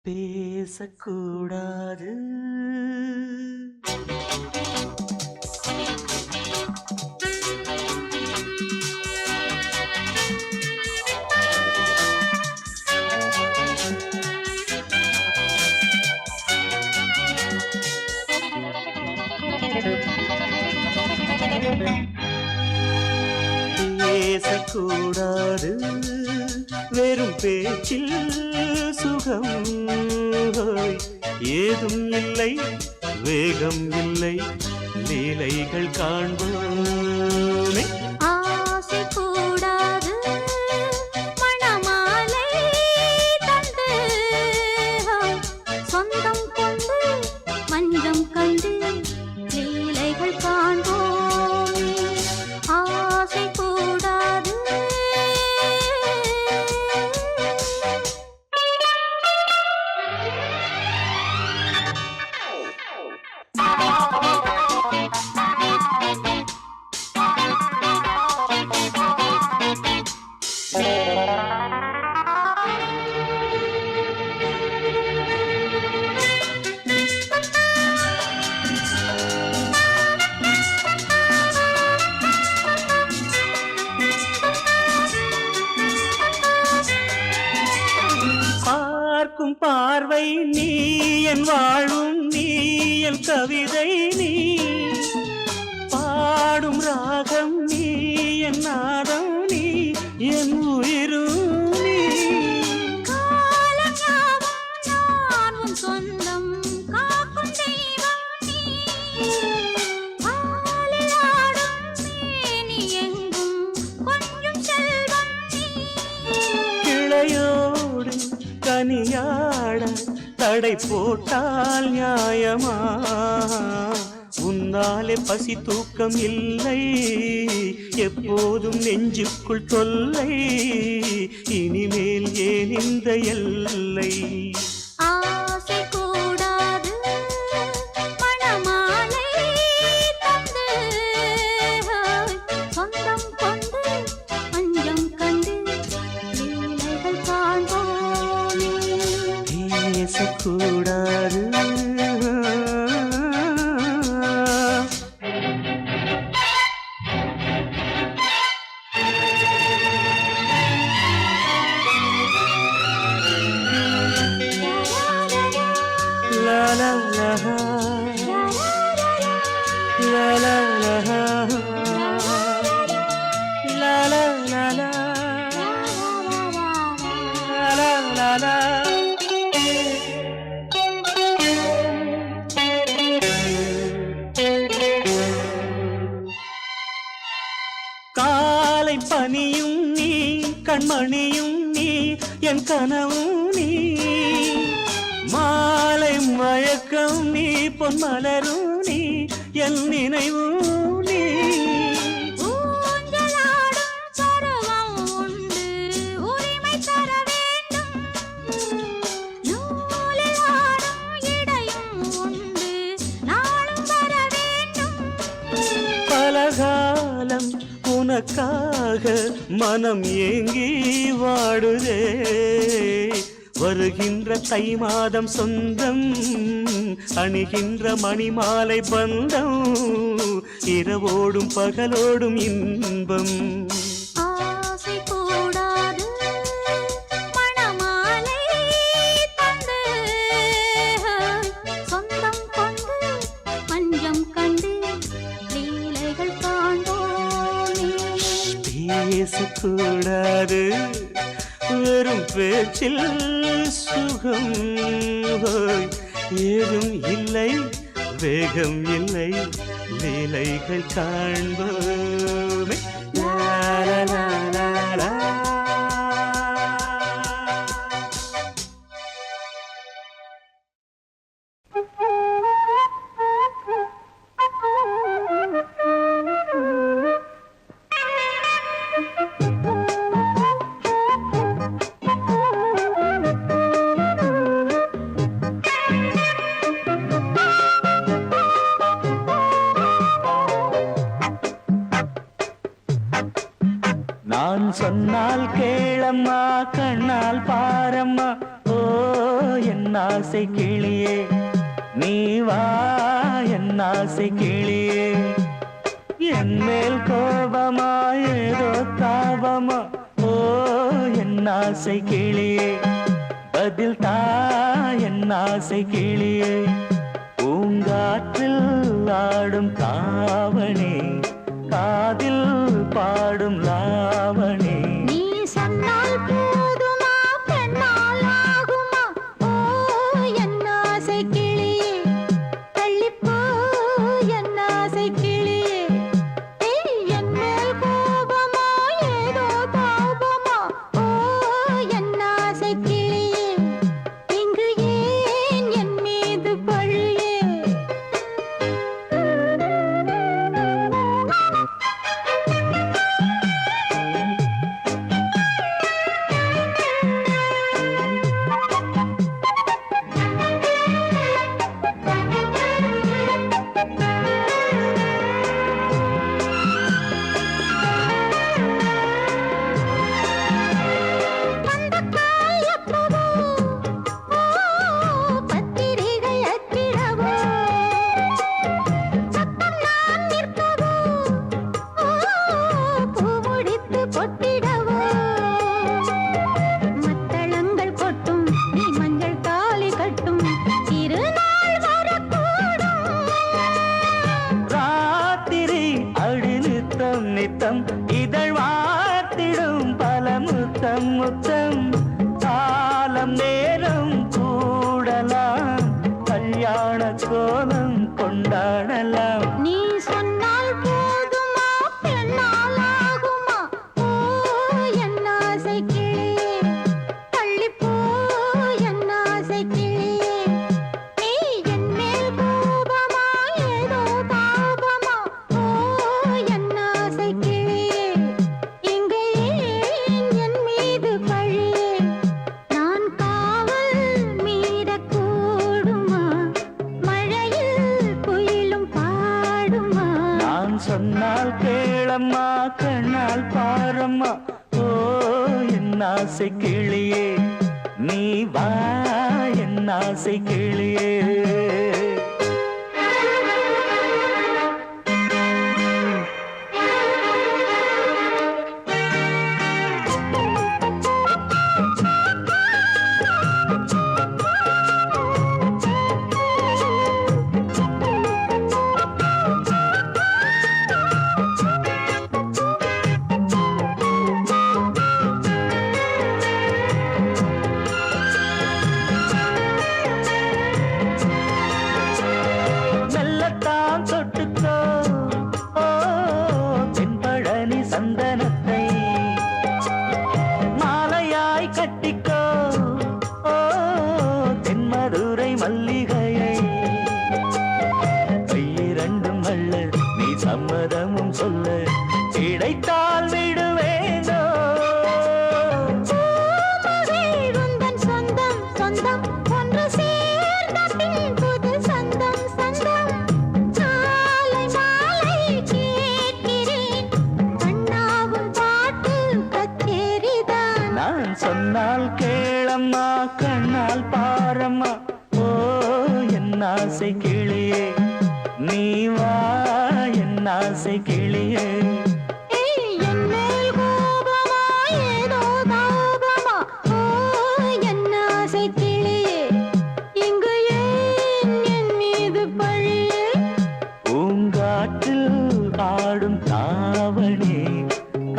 பேசக்கூடாது. பேசக்கூடாது வெறும் பேச்சில் சுகம் ஏதும் இல்லை, வேகம் இல்லை, லீலைகள் காண்போமே. ஆசை கூடாது மணமாலை தந்து சொந்தம் கொண்டு மஞ்சம் கண்டு லீலைகள் காண்போமே. ஆசை கூடாது பார்க்கும் பார்வை நீ, என் வாழும் நீ, என் கவிதை நீ, பாடும் ராகம் நீ, என் நாதம் நீ, என் உயிரும் நீ. காலம் சொந்தம் காக்கும் தெய்வம் நீ. ஆளில் ஆடும் மேனி எங்கும் கொஞ்சம் செல்வம் நீ. கிளையோடு கனியாட தடை போட்டால் நியாயமா? உன்னாலே பசி தூக்கம் இல்லை, எப்போதும் நெஞ்சுக்குள் தொல்லை, இனிமேல் ஏன் இந்த எல்லை? ஆசை கூடாது மணமாலை தந்து சொந்தம் கொண்டு அஞ்சம் கண்டு லீலைகள் காண்போமே. பேசக்கூடாது. La la la la la la la la la la la la. காலை பனியும் நீ, கண்மணியும் நீ, என் கனவும் நீ, மாலை மயக்கம் நீ, பொன்மலரும் நீ, என் நினைவும் நீ. ஊஞ்சலாடும் பருவம் உண்டு, உரிமை தர வேண்டும். நூலில் ஆடும் இடையும் உண்டு, நாளும் வர வேண்டும். பலகாலம் உனக்காக மனம் ஏங்கி வாடுதே, வருகின்ற தை மாதம் சொந்தம், அணிகின்ற மணிமாலை பந்தம், இரவோடும் பகலோடும் இன்பம். ஆசை கூடாது மணமாலை தந்து சொந்தம் கொண்டு மஞ்சம் கண்டு லீலைகள் காண்போமே. பேசக்கூடாது வெறும் பேச்சில் சுகம் ஏதும் இல்லை, வேகம் இல்லை, லீலைகள் காண்போமே. லா லா லா லா லா. நான் சொன்னால் கேளம்மா, கண்ணால் பாரம்மா, ஓ என் ஆசை கிளியே நீ வா என் ஆசை கிளியே என் மேல் கோபமா ஏதோ தாபமா ஓ என் ஆசை கிளியே பதில் தா என் ஆசை கிளியே பூங்காற்றில் ஆடும் தாவணி காதில் பாடும் லாவணி நீ சொன்னால் போதுமா பெண்ணால் ஆகுமா ஓ என் ஆசை கிளியே தள்ளிப்போ என் ஆசை கிளியே ஏய், என் மேல் கோபமா ஏதோ தாபமா ஓ என் ஆசை கிளியே இங்கு ஏன் என் மீது பழியே பந்தக்கால் எப்பவோ ஓ பத்திரிகை அச்சிடவோ சத்தம் நான் நிற்கவோ ஓ பூ முடித்து பொட்டிடவோ மத்தளங்கள் கொட்டும் நீ மஞ்சள் தாலி கட்டும் திருநாள் வரக்கூடும் ராத்திரி அடி நித்தம் நித்தம் இதழ் வார்த்திடும் பல முத்தம் முத்தம் காலம் நேரம் கூடலாம் கல்யாண கோலம் கொண்டாடலாம் நீ சொன்னால் போதுமா பெண்ணால் ஆகுமா ஓ என் ஆசை கிளியே தள்ளிப்போ என் ஆசை கிளியே நீ என் மேல் கோபமா ஏதோ தாபமா ஓ என் ஆசை கிளியே இங்கே ஏன் என் மீது பழியே நான் காவல் மீறக்கூடுமா மழையில் குயிலும் பாடுமா நான் சொன்னால் கேளம்மா கண்ணால் பாரம்மா ஓ என் ஆசை கிளியே நீ வா என் ஆசை கிளியே மெல்லத்தான் தொட்டுக்கோ ஓ தென்பழனி சந்தனத்தை மாலையாய் கட்டிக்கோ ஓ தென்மதுரை மல்லிகையை கையிரண்டும் அள்ள நீ சம்மதமும் சொல்ல கிடைத்தால் விடுவேனோ பூமகள் உந்தன் சொந்தம் சொந்தம் ஒன்று சேர்ந்த பின் புது சொந்தம் சொந்தம் மாலை மாலை கேட்கிறேன் கண்ணாவும் பாட்டு கச்சேரிதான் நான் சொன்னால் கேளம்மா கண்ணால் பாரம்மா ஓ என் ஆசை கிளியே நீ வா என் ஆசை கிளியே ஏய், என் மேல் கோபமா ஏதோ தாபமா ஓ என் ஆசை கிளியே இங்கு ஏன் என் மீது பழியே பூங்காற்றில் ஆடும் தாவணி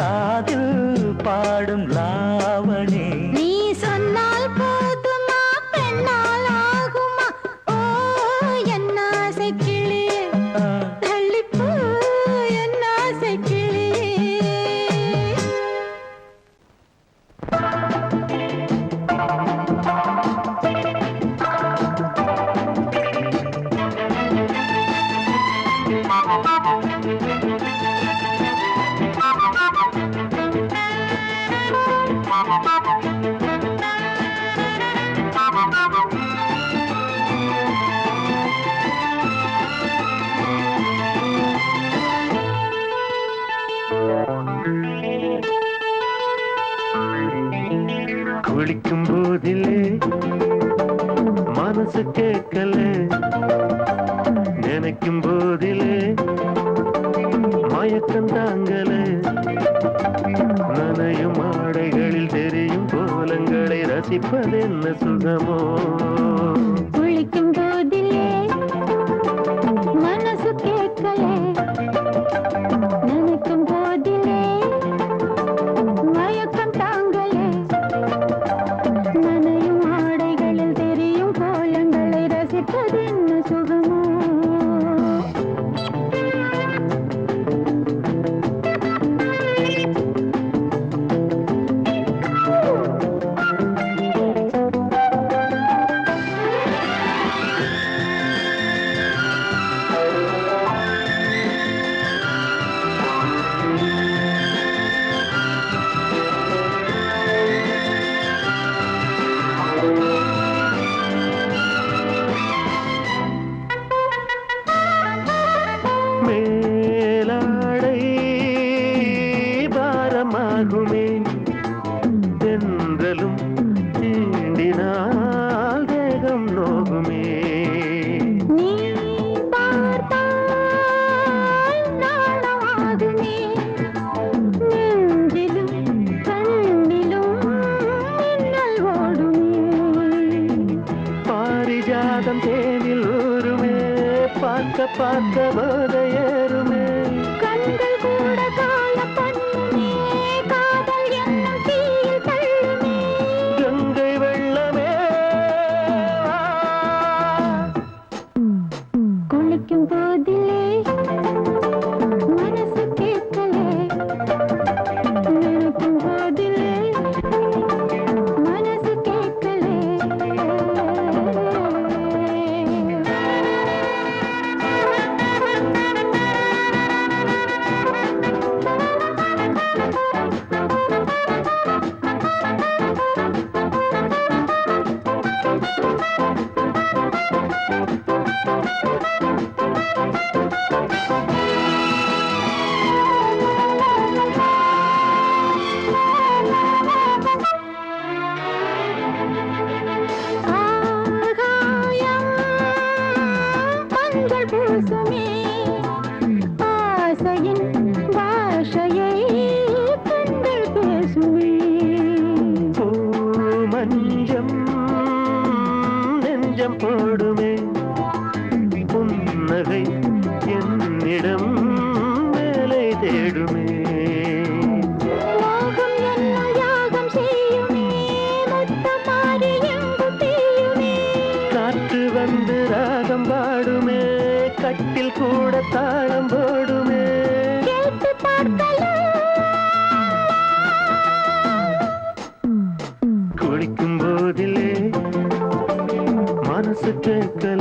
காதில் பாடும் லாவணி நீ சொன்னால் போதுமா பெண்ணால் ஆகுமா ஓ என் ஆசை கிளியே ஆ, தள்ளிப்போ என் ஆசை கிளியே குளிக்கும் போதிலே மனசு கேட்கல, நினைக்கும் போதிலே மயக்கம் தாங்கல, நனையும் ஆடைகளில் தெரியும் கோலங்களை ரசிப்பதென்ன சுகமோ. குளிக்கும் போதிலே மனசு கேட்கல, நினைக்கும் போதிலே மயக்கம் தாங்கல, நனையும் ஆடைகளில் தெரியும் கோலங்களை ரசிப்பதென்ன சுகமோ. மேலாடை பாரமாகுமே, தென்றலும் தீண்டினால் தேகம் நோகுமே. நீ பார்த்தால் நாணமாகுமே, நெஞ்சிலும் கண்ணிலும் மின்னல் ஓடுமே. பாரிஜாதம் தேனில் ஊருமே, பார்க்க பார்க்க போதையேறுமே. கண்கள் கூட காண பண்ணுமே, காதல் என்னும் தீயில் தள்ளுமே. கங்கை வெள்ளமே வா. குளிக்கும் போதிலே மனசு கேட்கலே, நினைக்கும் போதிலே மனசு கேட்கலே. ஆகாயம் மஞ்சள் பூசுமே, ஆசையின் பாஷையை கண்கள் பேசுமே. பூமஞ்சம் நெஞ்சம் போடுமே, புன்னகை என்னிடம் மேலே தேடுமே. மோகம் என்னும் யாகம் செய்யுமே, முத்தமாரி எங்கும் தீயுமே. காற்று வந்து ராகம் பாடுமே, கட்டில் கூட தாளம் போடுமே. கேட்டு பார்க்கலாம். குளிக்கும் போதிலே மனசு கேட்கல.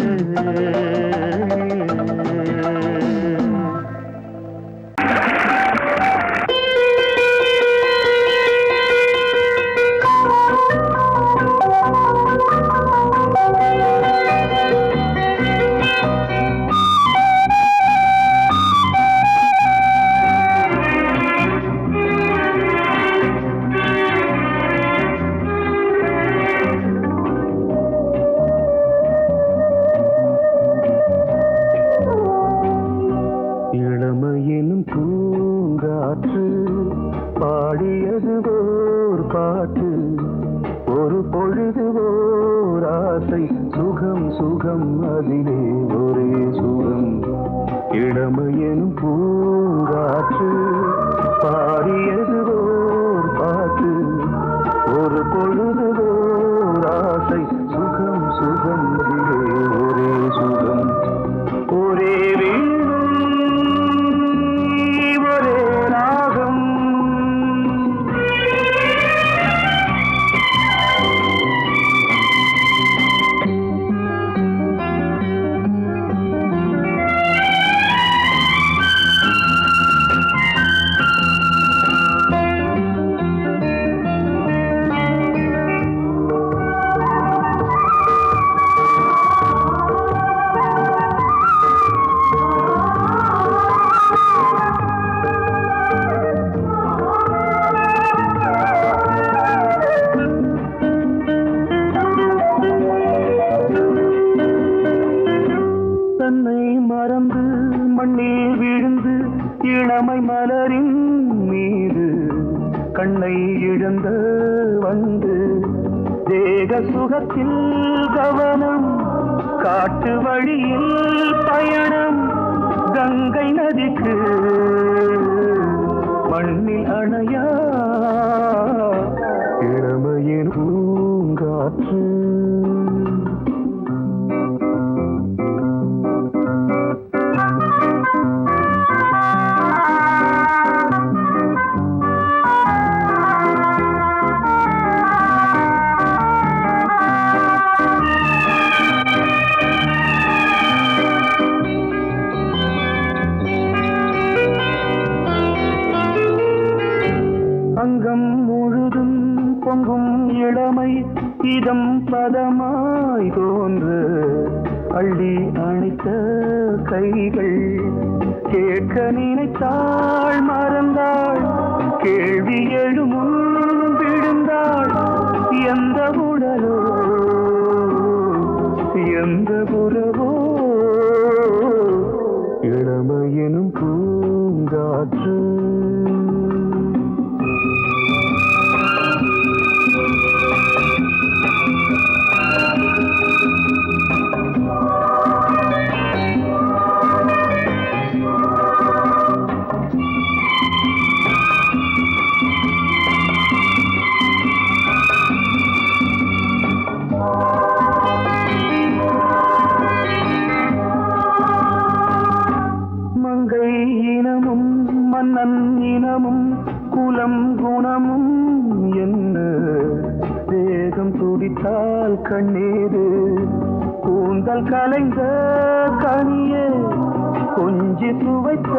இளமையினும் பூங்காற்று பாடியது ஓர் பாட்டு, ஒரு பொழுது ஓர் ஆசை, சுகம் சுகம் அதிலே ஒரே சுகம். இளமையினும் பூங்காற்று பாடியது ஓர் பாட்டு, ஒரு பொழுது ஓர் ஆசை, சுகம் சுகம் அதிலே ஒரே சுகம். ஒரே ஒரே ராகம். மலரின் மீது கண்ணை இழந்த வந்து தேக சுகத்தில் கவனம் காட்டு வழியில் பயணம் கங்கை நதிக்கு மண்ணில் அணையா இளமையின் பூங்காற்று அங்கம் முழுதும் பொங்கும் இளமை இதம் பதமாய் தோன்று அள்ளி அணைத்த கைகள் கேட்க நினைத்தாள் மறந்தாள் கேள்வி எழுமுன் விழுந்தாள் எந்த உடலோ எந்த புறவோ இளமையெனும் பூங்காற்று மன்னன் இனமும் குலம் குணமும் என்ன வேகம் துடித்தால் கண்ணீரு கூந்தல் கலைந்த கனியே கொஞ்சி சுவைத்த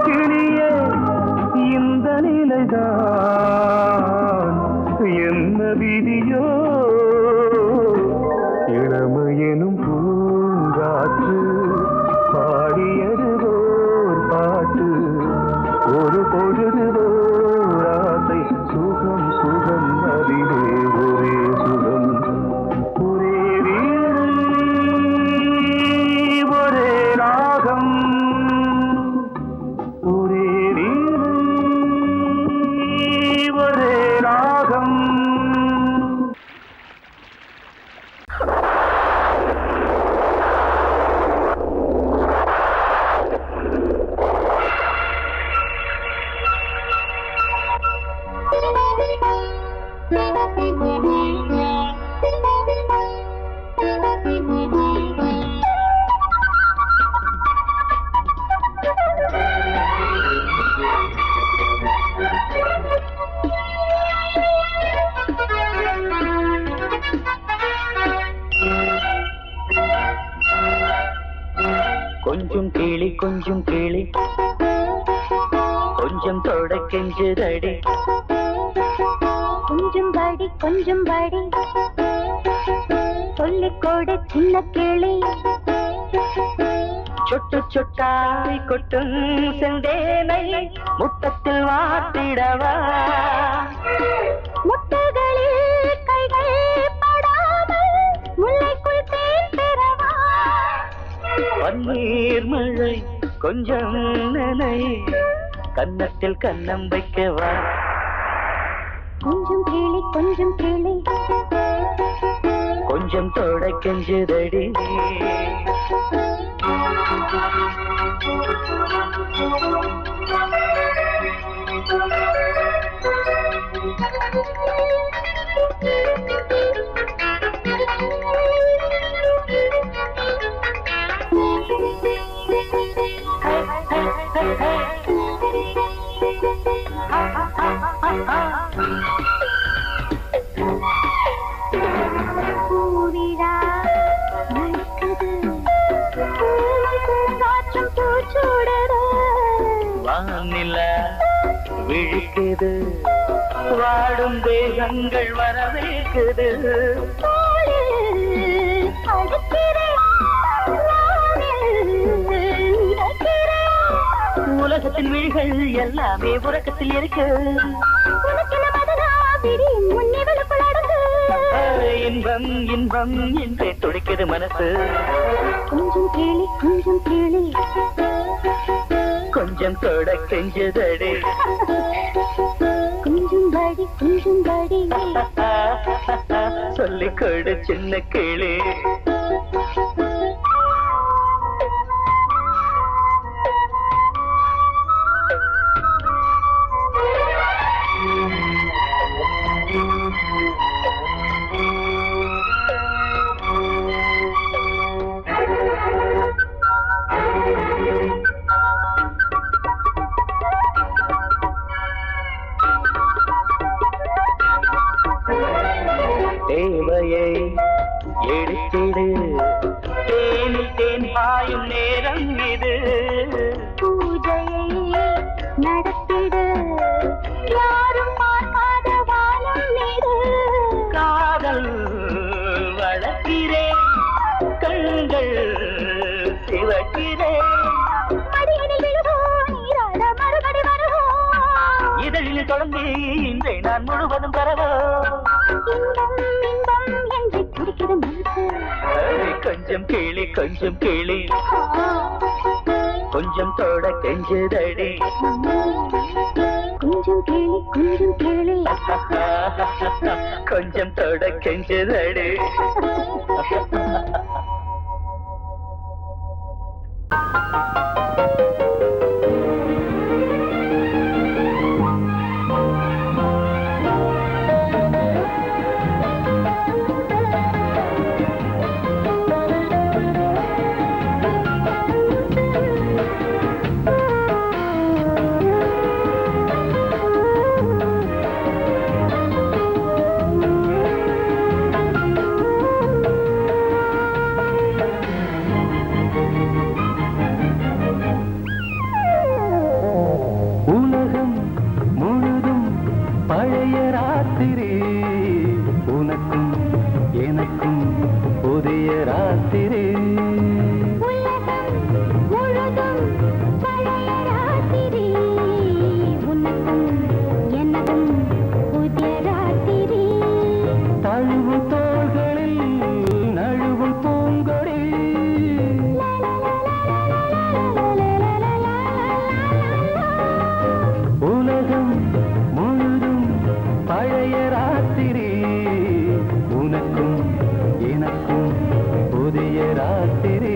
கிளியே இந்த நிலைதான் என்ன விதியோ இளமையெனும் பூங்காற்று பாடியதுவோர் பாட்டு ஒரு பொழுதுவோர் ஆசை சுகம் சுகம் அதிலே ஒரே சுகம் ஒரே வீடு ஒரே ராகம் ஒரே வீடு ஒரே ராகம் கொஞ்சம் கிளி கொஞ்சம் கிளி கொஞ்சம் தொட கெஞ்சுதடி கொஞ்சம் படி சொல்லிக்கோடு சின்ன கிளி சொட்டு சொட்டாய் கொட்டும் செந்தேனை முட்டத்தில் வாட்டிடவா முட்டைகளில் கைகள் படாமல் முல்லைக்குள் தேன் பெறவா பன்னீர் மழை கொஞ்சம் நனை கன்னத்தில் கன்னம் வைக்கவா கொஞ்சம் கிளி கொஞ்சம் தொட கெஞ்சுதடி பூவிழா நடக்குது பூங்காற்றும் பூச்சூடுது வானிலா விழிக்குது வாடும் தேகங்கள் வரவேற்குது உலகத்தின் விழிகள் எல்லாமே உறக்கத்தில் இருக்கு இன்பம் இன்பம் என்றே துடிக்குது மனசு கொஞ்சம் கேளி கொஞ்சம் தொட கெஞ்சதடி கொஞ்சம் படி சொல்லிக் கொடு சின்ன கிளி தேவையை எடுத்திடு தேனில் தேன் பாயும் நேரம் இது பூஜையை நடத்திடு யாரும் பார்க்காத வானம் நீடு காதல் வளர்க்கிறேன் கண்கள் சிவக்கிறேன் மடியனில் விழுவோம் நீராட மறுபடி வருவோம் இதழில் தொடங்கி இன்றை நான் முழுவதும் தரவோ இன்பம் இன்பம் என்று துடிக்கிற மனசு கொஞ்சம் கேளி கொஞ்சம் தொட கெஞ்சதடி கொஞ்சம் கேளு கொஞ்சம் தொட கெஞ்சதடி உலகம் முழுதும் பழைய ராத்திரி உனக்கும் எனக்கும் புதிய ராத்திரி உலகம் முழுதும் பழைய ராத்திரி உனக்கும் எனக்கும் புதிய ராத்திரி தழுவு தோள்களில் நழுவும் பூங்கொடி உலகம் முழுதும் பழைய ராத்திரி உனக்கும் எனக்கும் புதிய ராத்திரி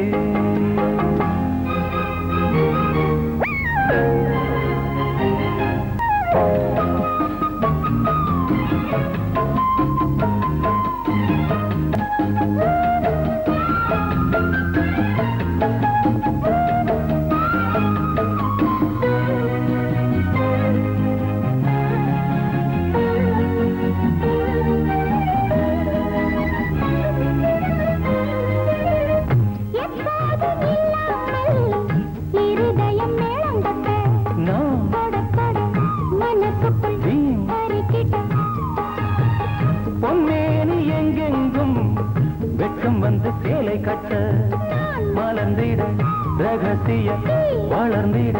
எப்போதும் இல்லாமல் இருதயம் மேளங்கட்ட நான் தொட தொட மனசுக்குள் வீண் அரிக்கிட்ட பொன்னேனி எங்கெங்கும் வெட்கம் வந்து சேலை கட்ட மலர்ந்திட ரகசிய வளர்ந்திட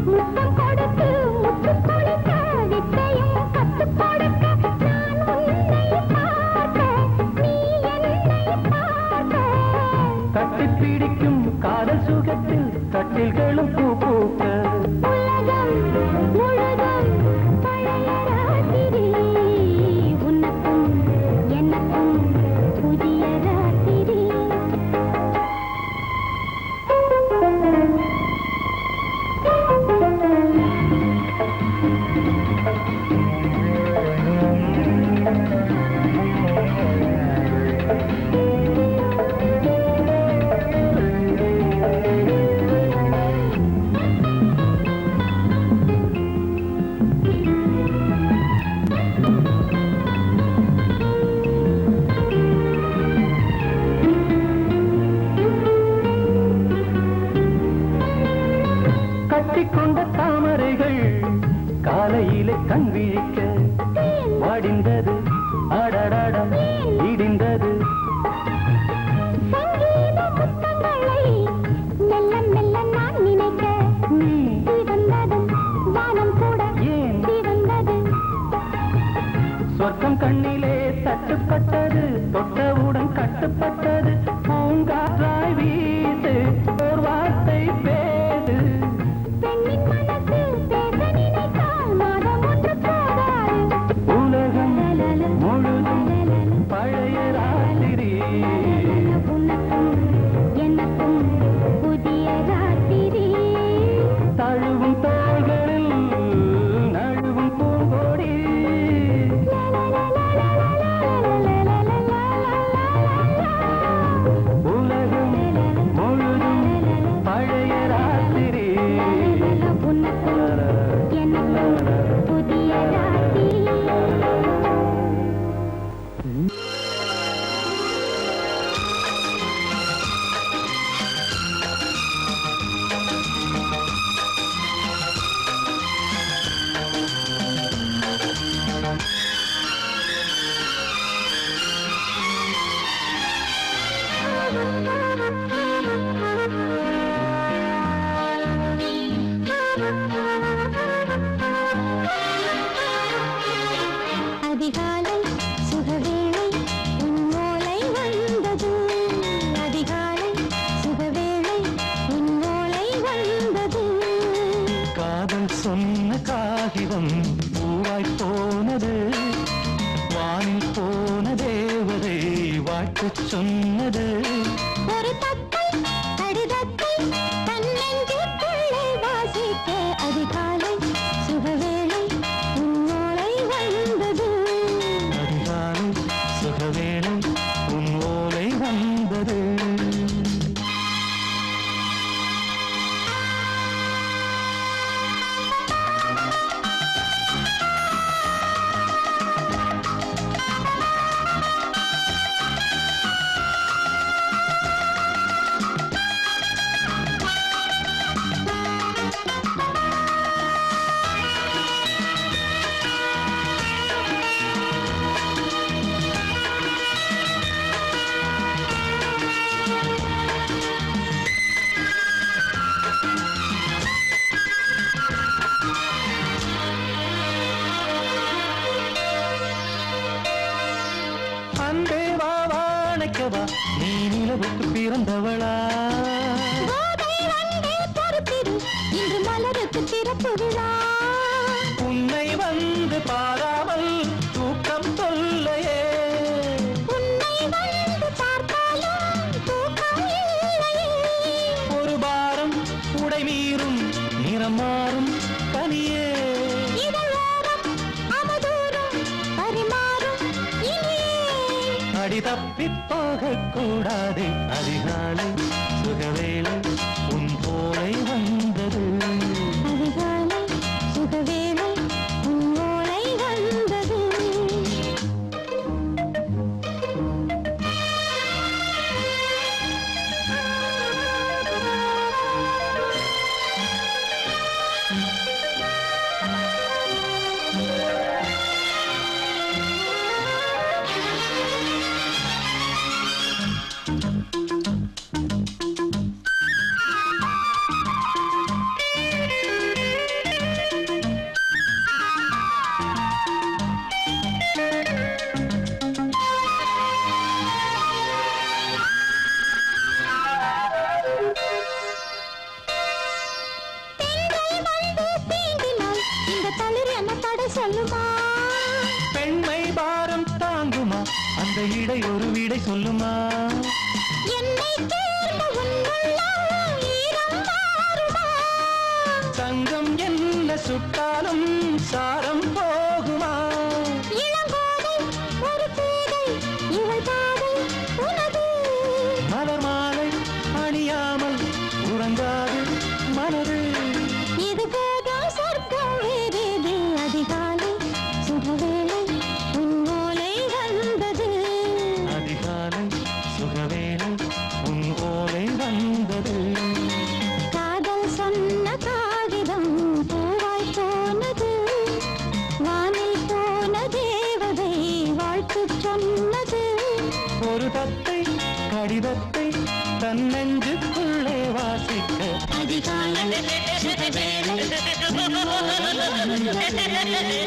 முத்தம் கொடுத்து முத்து கொடுக்க வித்தையும் கத்துக் கொடுக்க நான் உன்னை பார்க்க நீ என்னை பார்க்க கட்டிப் பிடிக்கும் காதல் சுகத்தில் கட்டில்களும் பூ பூக்க உலகம் முழுதும் பழைய ராத்திரி உனக்கும் எனக்கும் புதிய ராத்திரி கட்டிக்கொண்ட தாமரைகள் காலையிலே கண் விழிக்க வாடிந்தது அடடடம் இடிந்தது சங்கீத முத்தங்களை மெல்ல மெல்ல நான் நினைக்க நீ சிவந்ததும் வானம் கூட ஏன் சிவந்தது சொர்க்கம் கண்ணிலே தட்டுப்பட்டது தொட்டவுடன் கட்டுப்பட்டது பூங்காற்றாய் வீசு ஓர் வார்த்தை பேசு சொன்ன காகிதம் பூவாய் போனது வானில் போன தேவதை வாழ்த்து சொன்னது ஒரு தத்தை கடிதத்தை தன்னெஞ்சுக்குள்ளே வாசிக்க அதிகாலை சுகவேளை உன்னோளை வந்தது அதிகாலை சுகவேளை உன் ஓலை வந்தது நீ நிலவுக்கு பிறந்தவளா இன்று மலருக்கு திறப்பு விழா உன்னை வந்து பாராமல் தூக்கம் சொல்லையே உன்னை வந்து பார்த்தாலும் தூக்கம் இல்லையே ஒரு பாரம் உடை மீறும் நிறம் மாறும் கனியே இதழோரம் அவதூறும் பரிமாறும் இனியே அடி தப்பி போகக்கூடாது அதிகாலை சுகவேளை உன் போலை வந்தது அதிகாலை சுகவேளை உன்னோளை வந்தது சொல்லுமா பெண்மை பாரம் தாங்குமா அந்த இடை ஒரு விடை சொல்லுமா என்னை தேர்ந்த உன்னுள்ளம் ஈரம் மாறுமா தங்கம் என்ன சுட்டாலும் சாரம் போகுமா இளங்கோதை ஒரு பேதை இவள் பாதை உனது மலர் மாலை அணியாமல் உறங்காது மனது இது போதும் சொர்க்கம் வேறேது அதிகாலை சுகவேளை உன்னோலை வந்தது அதிகாலை சுகவேளை உன் ஓலை வந்தது காதல் சொன்ன காகிதம் பூவாய் போனது வானில் போன தேவதை வாழ்த்து சொன்னது ஒரு தத்தை கடிதத்தை தன்னெஞ்சுக்குள்ளே வாசிக்க அதிகாலை சுகவேளை உன்னோலை வந்தது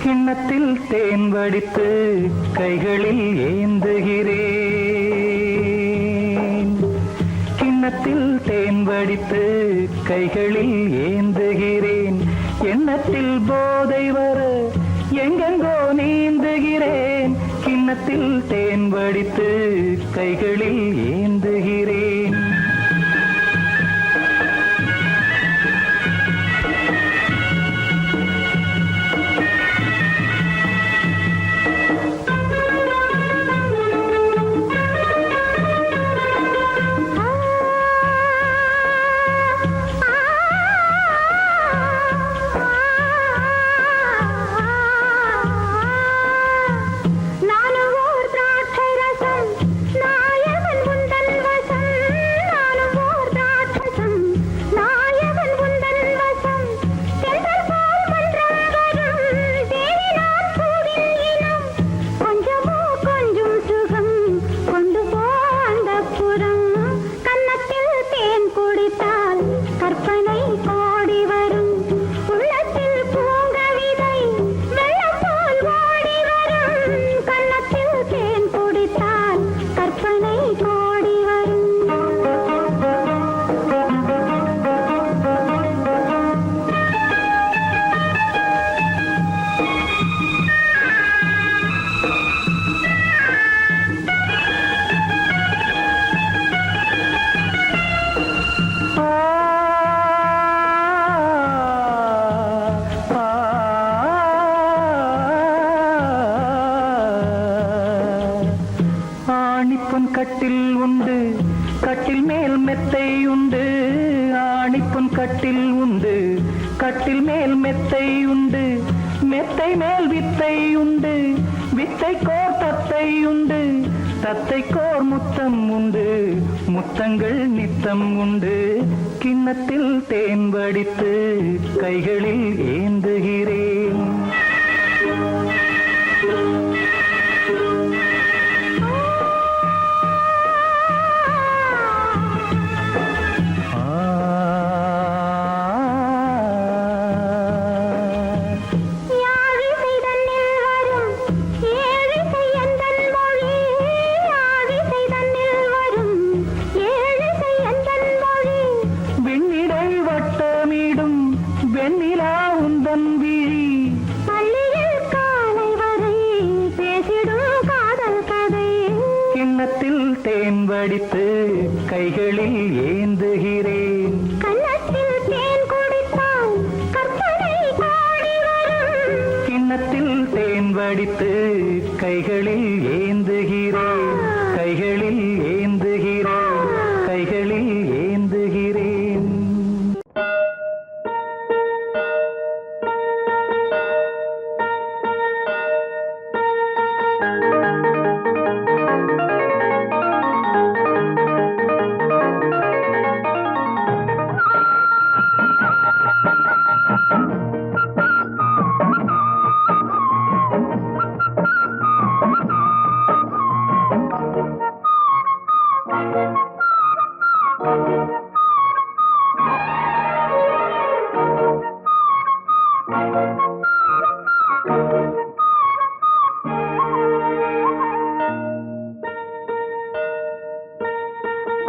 கிண்ணத்தில் தேன் வடித்து கைகளில் ஏந்துகிறேன் கிண்ணத்தில் தேன் வடித்து கைகளில் ஏந்துகிறேன் எண்ணத்தில் போதை வர எங்கெங்கோ நீந்துகிறேன் கிண்ணத்தில் தேன் வடித்து கைகளில் ஏந்துகிறேன் மெத்தை உண்டு, ஆணிப்பொன் கட்டில் உண்டு, கட்டில் மேல் மெத்தை உண்டு, மெத்தை மேல் வித்தை உண்டு, வித்தைக்கோர் தத்தை உண்டு, தத்தைக்கோர் முத்தம் உண்டு, முத்தங்கள் நித்தம் உண்டு. கிண்ணத்தில் தேன் வடித்து கைகளில் ஏந்துகிறேன். தேன் வடித்து கைகளில் ஏந்துகிறேன். கன்னத்தில் தேன் குடித்தால் கற்பனை கோடி வரும். கிண்ணத்தில் தேன் வடித்து கைகளில் ஏந்துகிறேன், கைகளில் ஏந்துகிறேன், கைகளில் ஏந்துகிறேன்.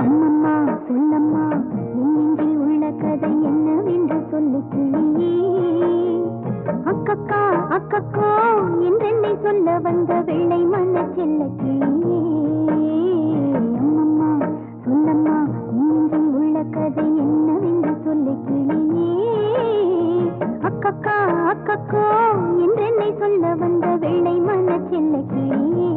அம்மம்மா சொல்லம்மா என் நெஞ்சில் உள்ள கதை என்னவென்று சொல்லு கிளியே. அக்கக்கா அக்கக்கோ என்றென்னை சொல்ல வந்த வெள்ளை மன செல்ல கிளியே. அம்மம்மா சொல்லம்மா என் நெஞ்சில் உள்ள கதை என்னவென்று சொல்லு கிளியே. அக்கக்கா அக்கக்கோ என்றென்னை சொல்ல வந்த வெள்ளை மன செல்ல கிளியே.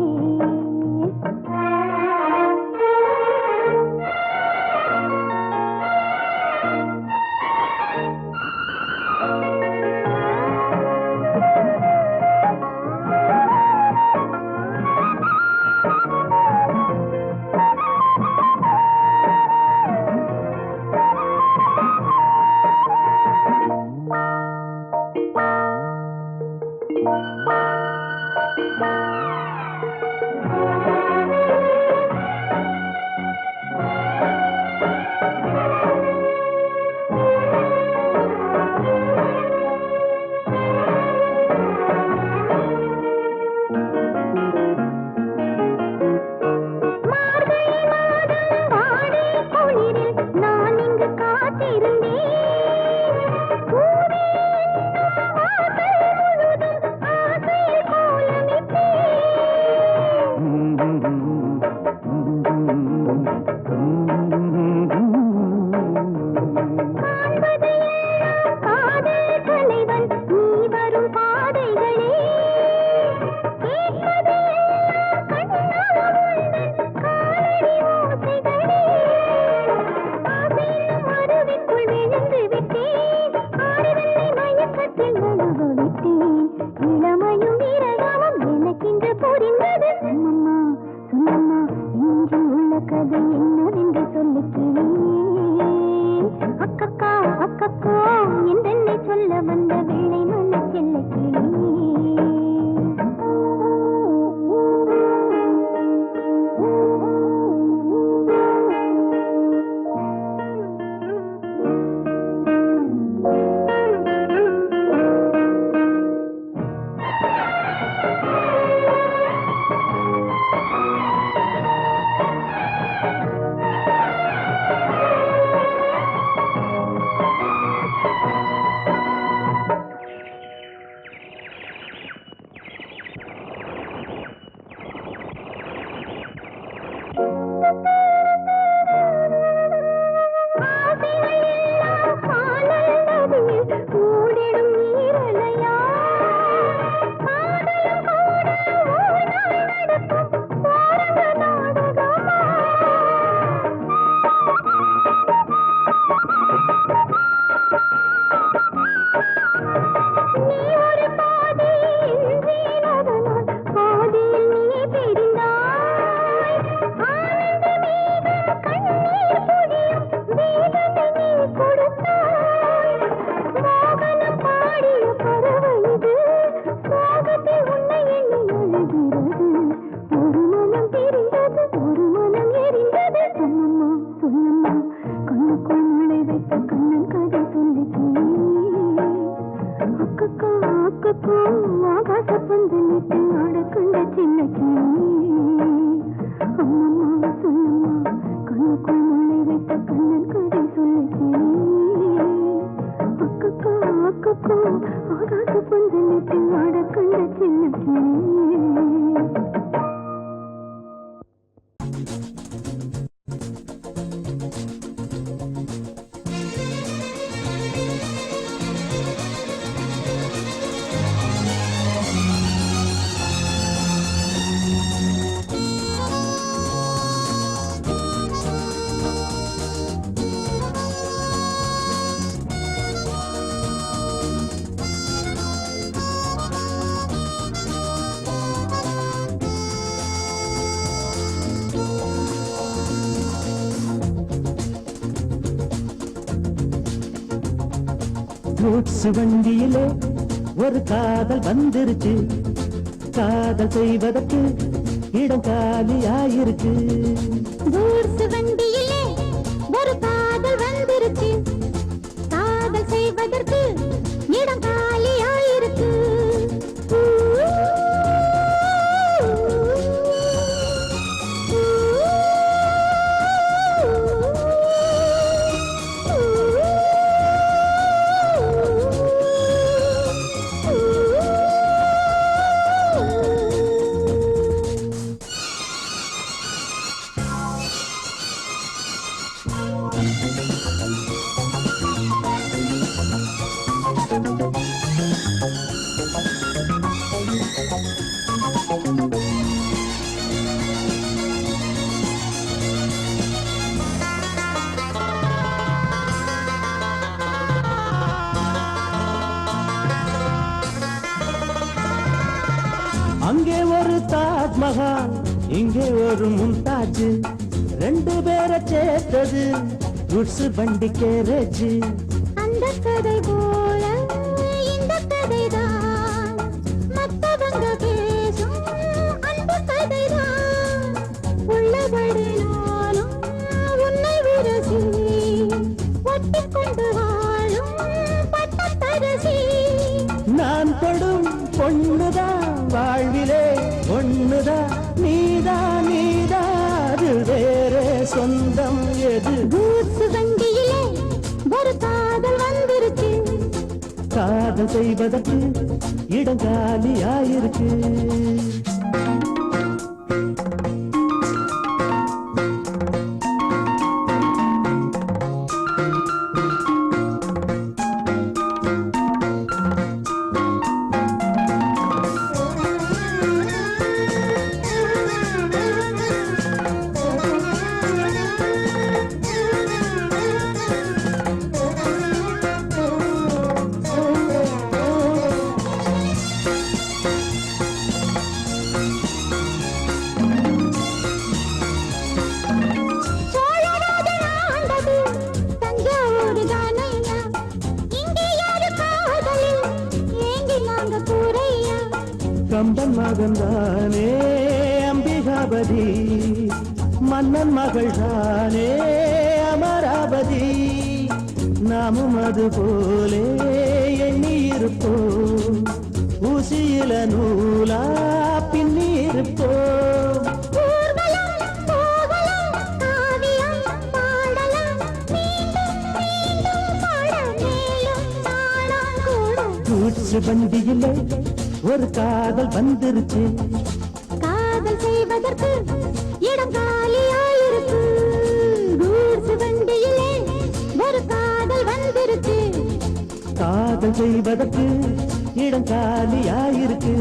ஆகாச பந்தலத்தில் ஆடக்கண்ட சின்ன கிளி. கூட்ஸ் வண்டியிலே ஒரு காதல் வந்துருச்சு, காதல் செய்வதற்கு இடம் காலியாயிருக்கு. கூட்ஸ் வண்டியிலே ஒரு காதல் வந்துருச்சு, காதல் செய்வதற்கு இடம் காலியாயிருக்கு. அங்கே ஒரு தாஜ்மஹால், இங்கே ஒரு மும்தாஜ், ரெண்டு பேரை சேர்த்தது குட்ஸ் வண்டி கேரேஜ். அந்த கதை போல இந்த கதைதான், மத்தவங்க பேசும் அந்த கதைதான். உள்ளபடி நானும் உன்னை விரசி, ஒட்டிக்கொண்டு வாழும் பட்டத்தரசி. நான் தொடும் பொண்ணுதான் வாழ்விலே ஒண்ணுதான், நீதான் நீதான் வேறே சொந்தம் எது? கூட்ஸ் வண்டியிலே ஒரு காதல் வந்துருச்சு, காதல் செய்வதற்கு இடம் காலியாயிருக்கு. கம்பன் மகன்தானே அம்பிகாபதி, மன்னன் மகள்தானே அமராவதி. நாமும் அது போலே எண்ணி இருப்போம், ஊசியில நூலா பின்னி இருப்போம். கூட்ஸ் வண்டியிலே ஒரு காதல் வந்துருச்சு, காதல் செய்வதற்கு இடம் காலியாயிருக்கு. கூட்ஸ் வண்டியிலே ஒரு காதல் வந்துருச்சு, காதல் செய்வதற்கு இடம் காலியாயிருக்கு.